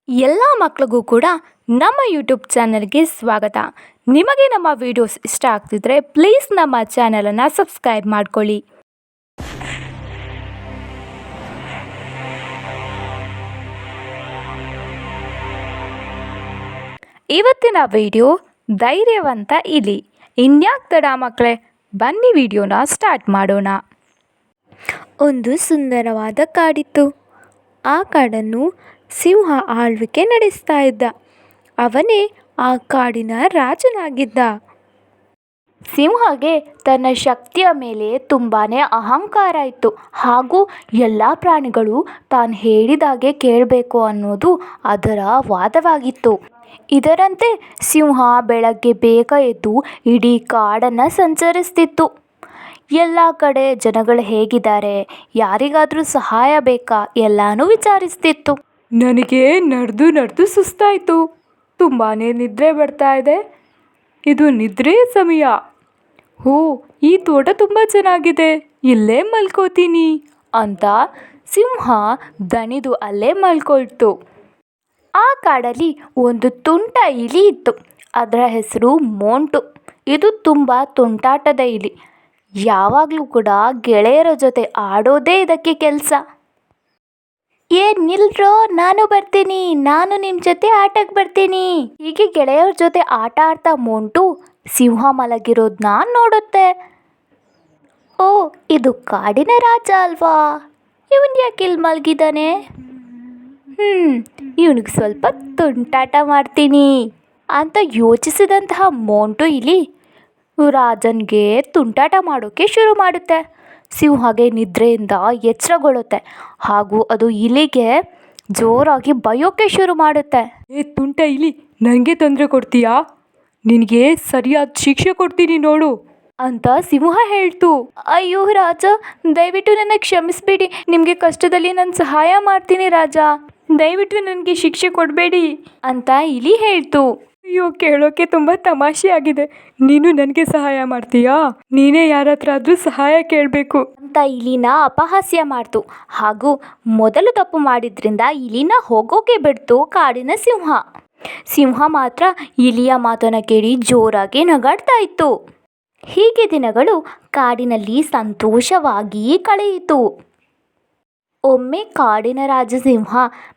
ಎಲ್ಲ ಮಕ್ಕಳಿಗೂ ಕೂಡ ನಮ್ಮ ಯೂಟ್ಯೂಬ್ ಚಾನಲ್ಗೆ ಸ್ವಾಗತ. ನಿಮಗೆ ನಮ್ಮ ವಿಡಿಯೋಸ್ ಇಷ್ಟ ಆಗ್ತಿದ್ರೆ ಪ್ಲೀಸ್ ನಮ್ಮ ಚಾನಲನ್ನು ಸಬ್ಸ್ಕ್ರೈಬ್ ಮಾಡ್ಕೊಳ್ಳಿ. ಇವತ್ತಿನ ವಿಡಿಯೋ ಧೈರ್ಯವಂತ ಇಲಿ. ಇನ್ಯಾಕ್ ತಡ ಮಕ್ಕಳೇ, ಬನ್ನಿ ವಿಡಿಯೋನ ಸ್ಟಾರ್ಟ್ ಮಾಡೋಣ. ಒಂದು ಸುಂದರವಾದ ಕಾಡಿತ್ತು. ಆ ಕಾಡನ್ನು ಸಿಂಹ ಆಳ್ವಿಕೆ ನಡೆಸ್ತಾ ಇದ್ದ. ಅವನೇ ಆ ಕಾಡಿನ ರಾಜನಾಗಿದ್ದ. ಸಿಂಹಗೆ ತನ್ನ ಶಕ್ತಿಯ ಮೇಲೆ ತುಂಬಾನೇ ಅಹಂಕಾರ ಇತ್ತು. ಹಾಗೂ ಎಲ್ಲ ಪ್ರಾಣಿಗಳು ತಾನು ಹೇಳಿದಾಗೆ ಕೇಳಬೇಕು ಅನ್ನೋದು ಅದರ ವಾದವಾಗಿತ್ತು. ಇದರಂತೆ ಸಿಂಹ ಬೆಳಗ್ಗೆ ಬೇಗ ಎದ್ದು ಇಡೀ ಕಾಡನ್ನು ಸಂಚರಿಸ್ತಿತ್ತು. ಎಲ್ಲ ಕಡೆ ಜನಗಳು ಹೇಗಿದ್ದಾರೆ, ಯಾರಿಗಾದರೂ ಸಹಾಯ ಬೇಕಾ ಎಲ್ಲಾನು ವಿಚಾರಿಸ್ತಿತ್ತು. ನನಗೆ ನಡೆದು ಸುಸ್ತಾಯಿತು. ತುಂಬಾ ನಿದ್ರೆ ಬರ್ತಾ ಇದೆ. ಇದು ನಿದ್ರೆ ಸಮಯ. ಈ ತೋಟ ತುಂಬ ಚೆನ್ನಾಗಿದೆ, ಇಲ್ಲೇ ಮಲ್ಕೋತೀನಿ ಅಂತ ಸಿಂಹ ದಣಿದು ಅಲ್ಲೇ ಮಲ್ಕೊಳ್ತು. ಆ ಕಾಡಲ್ಲಿ ಒಂದು ತುಂಟ ಇಲಿ ಇತ್ತು. ಅದರ ಹೆಸರು ಮೋಂಟು. ಇದು ತುಂಬ ತುಂಟಾಟದ ಇಲಿ. ಯಾವಾಗಲೂ ಕೂಡ ಗೆಳೆಯರ ಜೊತೆ ಆಡೋದೇ ಇದಕ್ಕೆ ಕೆಲಸ. ನಿಲ್ರೋ, ನಾನು ಬರ್ತೀನಿ, ನಾನು ನಿಮ್ಮ ಜೊತೆ ಆಟಕ್ಕೆ ಬರ್ತೀನಿ. ಹೀಗೆ ಗೆಳೆಯರ ಜೊತೆ ಆಟ ಆಡ್ತಾ ಮೋಂಟು ಸಿಂಹ ಮಲಗಿರೋದನ್ನ ನೋಡುತ್ತೆ. ಇದು ಕಾಡಿನ ರಾಜ ಅಲ್ವಾ, ಇವನ್ ಯಾಕೆ ಇಲ್ಲಿ ಮಲಗಿದ್ದಾನೆ? ಇವನಿಗೆ ಸ್ವಲ್ಪ ತುಂಟಾಟ ಮಾಡ್ತೀನಿ ಅಂತ ಯೋಚಿಸಿದಂತಹ ಮೋಂಟು ಇಲಿ ರಾಜನ್ಗೆ ತುಂಟಾಟ ಮಾಡೋಕೆ ಶುರು ಮಾಡುತ್ತೆ. ಸಿಂಹಗೆ ನಿದ್ರೆಯಿಂದ ಎಚ್ಚರಗೊಳ್ಳುತ್ತೆ. ಹಾಗೂ ಅದು ಇಲಿಗೆ ಜೋರಾಗಿ ಬಯೋಕೆ ಶುರು ಮಾಡುತ್ತೆ. ತುಂಟ ಇಲಿ, ನನಗೆ ತೊಂದರೆ ಕೊಡ್ತೀಯಾ? ನಿನಗೆ ಸರಿಯಾದ ಶಿಕ್ಷೆ ಕೊಡ್ತೀನಿ ನೋಡು ಅಂತ ಸಿಂಹ ಹೇಳ್ತು. ಅಯ್ಯೋ ರಾಜ, ದಯವಿಟ್ಟು ನನ್ನ ಕ್ಷಮಿಸ್ಬೇಡಿ. ನಿಮಗೆ ಕಷ್ಟದಲ್ಲಿ ನಾನು ಸಹಾಯ ಮಾಡ್ತೀನಿ ರಾಜ, ದಯವಿಟ್ಟು ನನಗೆ ಶಿಕ್ಷೆ ಕೊಡಬೇಡಿ ಅಂತ ಇಲಿ ಹೇಳ್ತು. ಅಯ್ಯೋ, ಕೇಳೋಕೆ ತುಂಬ ತಮಾಷೆ ಆಗಿದೆ. ನೀನು ನನಗೆ ಸಹಾಯ ಮಾಡ್ತೀಯಾ? ನೀನೇ ಯಾರ ಹತ್ರ ಆದರೂ ಸಹಾಯ ಕೇಳಬೇಕು ಅಂತ ಇಲಿನ ಅಪಹಾಸ್ಯ ಮಾಡ್ತು. ಹಾಗೂ ಮೊದಲು ತಪ್ಪು ಮಾಡಿದ್ರಿಂದ ಇಲಿನ ಹೋಗೋಕೆ ಬಿಡ್ತು ಕಾಡಿನ ಸಿಂಹ. ಸಿಂಹ ಮಾತ್ರ ಇಲಿಯ ಮಾತನ್ನ ಕೇಳಿ ಜೋರಾಗಿ ನಗಾಡ್ತಾ ಇತ್ತು. ಹೀಗೆ ದಿನಗಳು ಕಾಡಿನಲ್ಲಿ ಸಂತೋಷವಾಗಿ ಕಳೆಯಿತು. ಒಮ್ಮೆ ಕಾಡಿನ ರಾಜ ಸಿಂಹ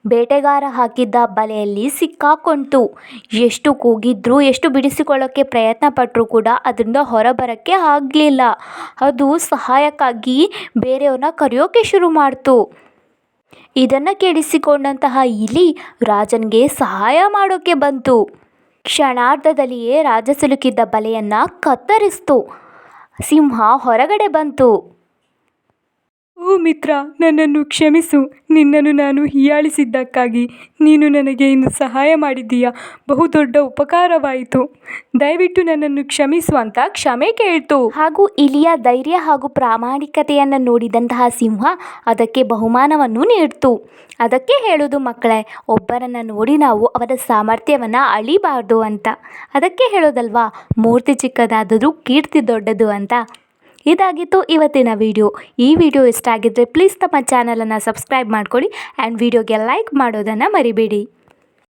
ಬೇಟೆಗಾರ ಹಾಕಿದ್ದ ಬಲೆಯಲ್ಲಿ ಸಿಕ್ಕಾಕೊಂತು. ಎಷ್ಟು ಕೂಗಿದ್ರೂ, ಎಷ್ಟು ಬಿಡಿಸಿಕೊಳ್ಳೋಕ್ಕೆ ಪ್ರಯತ್ನ ಪಟ್ಟರೂ ಕೂಡ ಅದರಿಂದ ಹೊರಬರೋಕ್ಕೆ ಆಗಲಿಲ್ಲ. ಅದು ಸಹಾಯಕ್ಕಾಗಿ ಬೇರೆಯವ್ರನ್ನ ಕರೆಯೋಕೆ ಶುರು ಮಾಡ್ತು. ಇದನ್ನು ಕೇಳಿಸಿಕೊಂಡಂತಹ ಇಲಿ ರಾಜನಿಗೆ ಸಹಾಯ ಮಾಡೋಕ್ಕೆ ಬಂತು. ಕ್ಷಣಾರ್ಧದಲ್ಲಿಯೇ ರಾಜ ಸಿಲುಕಿದ್ದ ಬಲೆಯನ್ನು ಕತ್ತರಿಸ್ತು. ಸಿಂಹ ಹೊರಗಡೆ ಬಂತು. ಮಿತ್ರ, ನನ್ನನ್ನು ಕ್ಷಮಿಸು. ನಿನ್ನನ್ನು ನಾನು ಹೀಯಾಳಿಸಿದ್ದಕ್ಕಾಗಿ ನೀನು ನನಗೆ ಇಂದು ಸಹಾಯ ಮಾಡಿದ್ದೀಯಾ. ಬಹುದೊಡ್ಡ ಉಪಕಾರವಾಯಿತು. ದಯವಿಟ್ಟು ನನ್ನನ್ನು ಕ್ಷಮಿಸು ಅಂತ ಕ್ಷಮೆ ಕೇಳ್ತು. ಹಾಗೂ ಇಲಿಯ ಧೈರ್ಯ ಹಾಗೂ ಪ್ರಾಮಾಣಿಕತೆಯನ್ನು ನೋಡಿದಂತಹ ಸಿಂಹ ಅದಕ್ಕೆ ಬಹುಮಾನವನ್ನು ನೀಡ್ತು. ಅದಕ್ಕೆ ಹೇಳೋದು ಮಕ್ಕಳೇ, ಒಬ್ಬರನ್ನು ನೋಡಿ ನಾವು ಅವರ ಸಾಮರ್ಥ್ಯವನ್ನು ಅಳಿಬಾರ್ದು ಅಂತ. ಅದಕ್ಕೆ ಹೇಳೋದಲ್ವಾ, ಮೂರ್ತಿ ಚಿಕ್ಕದಾದರೂ ಕೀರ್ತಿ ದೊಡ್ಡದು ಅಂತ. ಇದಾಗಿತ್ತು ಇವತ್ತಿನ ವಿಡಿಯೋ. ಈ ವಿಡಿಯೋ ಇಷ್ಟ ಆಗಿದ್ದರೆ ಪ್ಲೀಸ್ ನಮ್ಮ ಚಾನಲನ್ನು ಸಬ್ಸ್ಕ್ರೈಬ್ ಮಾಡ್ಕೊಳ್ಳಿ ಆ್ಯಂಡ್ ವಿಡಿಯೋಗೆ ಲೈಕ್ ಮಾಡೋದನ್ನು ಮರಿಬೇಡಿ.